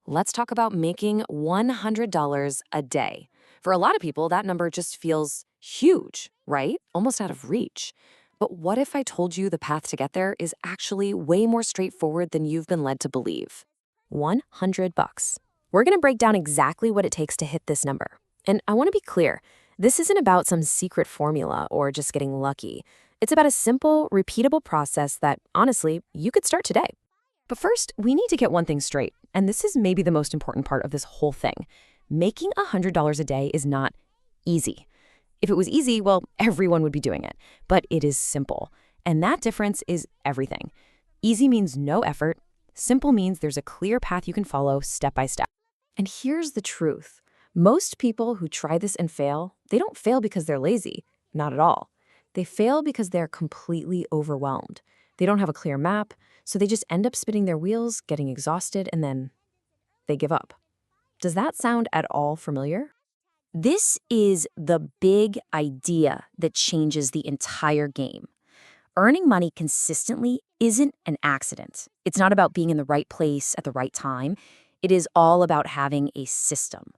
Let's talk about making $100 a day. For a lot of people, that number just feels huge, right? Almost out of reach. But what if I told you the path to get there is actually way more straightforward than you've been led to believe? 100 bucks. We're going to break down exactly what it takes to hit this number. And I want to be clear, this isn't about some secret formula or just getting lucky. It's about a simple, repeatable process that, honestly, you could start today. But first, we need to get one thing straight, and this is maybe the most important part of this whole thing. Making $100 a day is not easy. If it was easy, well, everyone would be doing it. But it is simple, and that difference is everything. Easy means no effort. Simple means there's a clear path you can follow step by step. And here's the truth. Most people who try this and fail, they don't fail because they're lazy. Not at all. They fail because they're completely overwhelmed. They don't have a clear map, so they just end up spinning their wheels, getting exhausted, and then they give up. Does that sound at all familiar? This is the big idea that changes the entire game. Earning money consistently isn't an accident. It's not about being in the right place at the right time. It is all about having a system.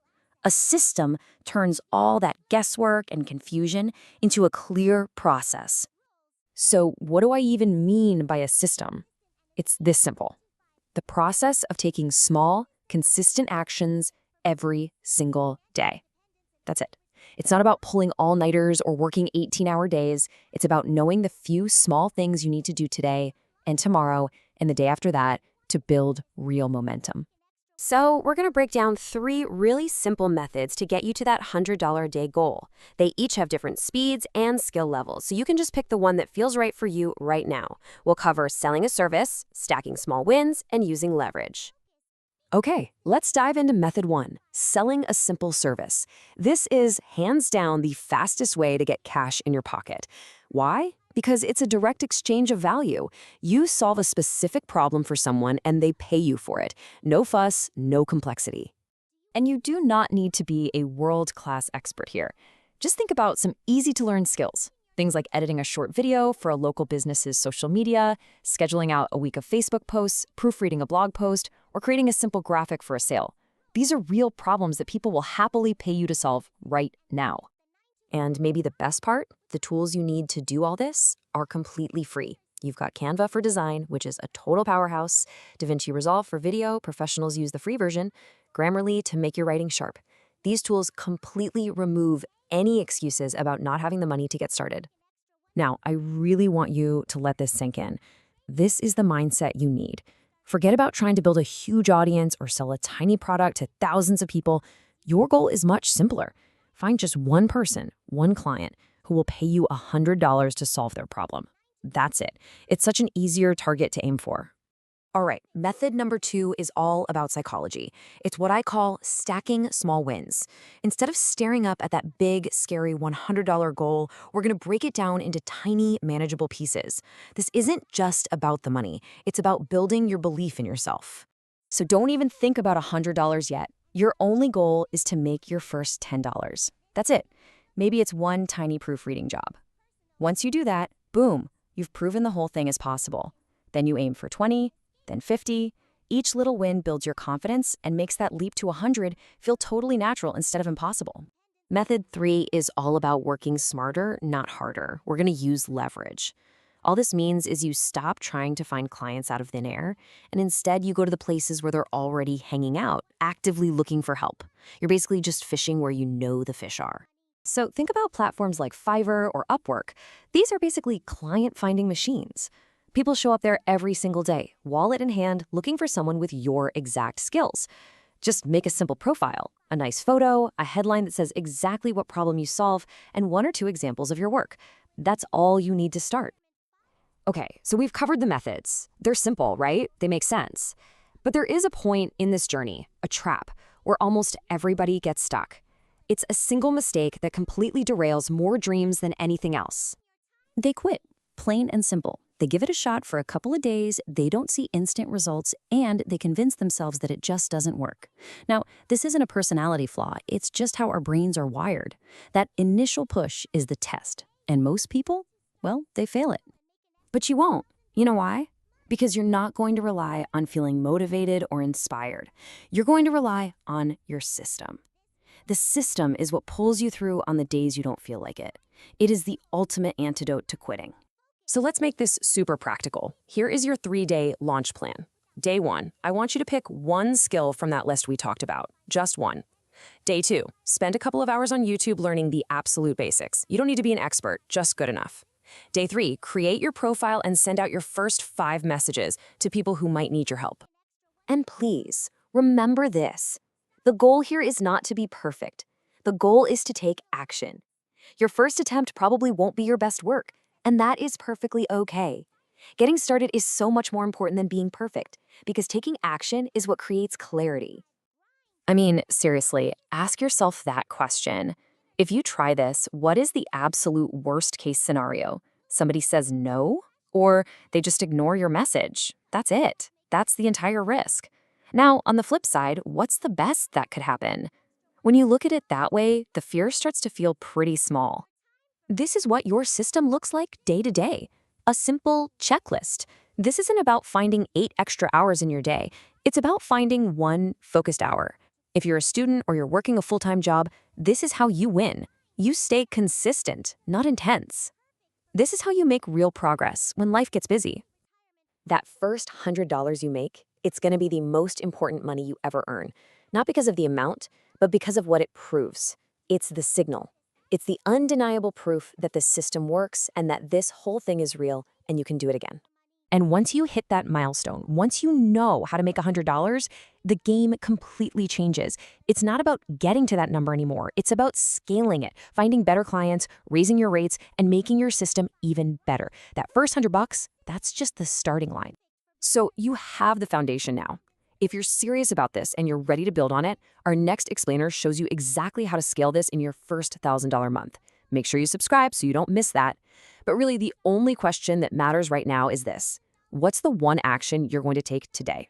A system turns all that guesswork and confusion into a clear process. So what do I even mean by a system? It's this simple. The process of taking small, consistent actions every single day. That's it. It's not about pulling all-nighters or working 18-hour days. It's about knowing the few small things you need to do today and tomorrow and the day after that to build real momentum. So we're going to break down 3 really simple methods to get you to that $100 a day goal. They each have different speeds and skill levels, so you can just pick the one that feels right for you right now. We'll cover selling a service, stacking small wins, and using leverage. Okay, let's dive into method 1, selling a simple service. This is hands down the fastest way to get cash in your pocket. Why? Because it's a direct exchange of value. You solve a specific problem for someone and they pay you for it. No fuss, no complexity. And you do not need to be a world-class expert here. Just think about some easy-to-learn skills. Things like editing a short video for a local business's social media, scheduling out a week of Facebook posts, proofreading a blog post, or creating a simple graphic for a sale. These are real problems that people will happily pay you to solve right now. And maybe the best part, the tools you need to do all this are completely free. You've got Canva for design, which is a total powerhouse, DaVinci Resolve for video, professionals use the free version, Grammarly to make your writing sharp. These tools completely remove any excuses about not having the money to get started. Now, I really want you to let this sink in. This is the mindset you need. Forget about trying to build a huge audience or sell a tiny product to thousands of people. Your goal is much simpler. Find just one person, one client, who will pay you $100 to solve their problem. That's it. It's such an easier target to aim for. All right, method number 2 is all about psychology. It's what I call stacking small wins. Instead of staring up at that big, scary $100 goal, we're going to break it down into tiny, manageable pieces. This isn't just about the money. It's about building your belief in yourself. So don't even think about $100 yet. Your only goal is to make your first $10. That's it. Maybe it's one tiny proofreading job. Once you do that, boom, you've proven the whole thing is possible. Then you aim for 20, then 50. Each little win builds your confidence and makes that leap to 100 feel totally natural instead of impossible. Method 3 is all about working smarter, not harder. We're going to use leverage. All this means is you stop trying to find clients out of thin air, and instead you go to the places where they're already hanging out, actively looking for help. You're basically just fishing where you know the fish are. So think about platforms like Fiverr or Upwork. These are basically client-finding machines. People show up there every single day, wallet in hand, looking for someone with your exact skills. Just make a simple profile, a nice photo, a headline that says exactly what problem you solve, and 1 or 2 examples of your work. That's all you need to start. Okay, so we've covered the methods. They're simple, right? They make sense. But there is a point in this journey, a trap, where almost everybody gets stuck. It's a single mistake that completely derails more dreams than anything else. They quit, plain and simple. They give it a shot for a couple of days, they don't see instant results, and they convince themselves that it just doesn't work. Now, this isn't a personality flaw, it's just how our brains are wired. That initial push is the test, and most people, well, they fail it. But you won't. You know why? Because you're not going to rely on feeling motivated or inspired. You're going to rely on your system. The system is what pulls you through on the days you don't feel like it. It is the ultimate antidote to quitting. So let's make this super practical. Here is your 3-day launch plan. Day 1, I want you to pick one skill from that list we talked about, just one. Day 2, spend a couple of hours on YouTube learning the absolute basics. You don't need to be an expert, just good enough. Day 3, create your profile and send out your first 5 messages to people who might need your help. And please, remember this. The goal here is not to be perfect. The goal is to take action. Your first attempt probably won't be your best work, and that is perfectly okay. Getting started is so much more important than being perfect, because taking action is what creates clarity. I mean, seriously, ask yourself that question. If you try this, what is the absolute worst case scenario? Somebody says no? Or they just ignore your message? That's it. That's the entire risk. Now, on the flip side, what's the best that could happen? When you look at it that way, the fear starts to feel pretty small. This is what your system looks like day to day. A simple checklist. This isn't about finding 8 extra hours in your day. It's about finding one focused hour. If you're a student or you're working a full-time job, this is how you win. You stay consistent, not intense. This is how you make real progress when life gets busy. That first $100 you make, it's going to be the most important money you ever earn. Not because of the amount, but because of what it proves. It's the signal. It's the undeniable proof that the system works and that this whole thing is real and you can do it again. And once you hit that milestone, once you know how to make $100, the game completely changes. It's not about getting to that number anymore. It's about scaling it, finding better clients, raising your rates, and making your system even better. That first $100, that's just the starting line. So you have the foundation now. If you're serious about this and you're ready to build on it, our next explainer shows you exactly how to scale this in your first $1,000 month. Make sure you subscribe so you don't miss that. But really, the only question that matters right now is this: what's the one action you're going to take today?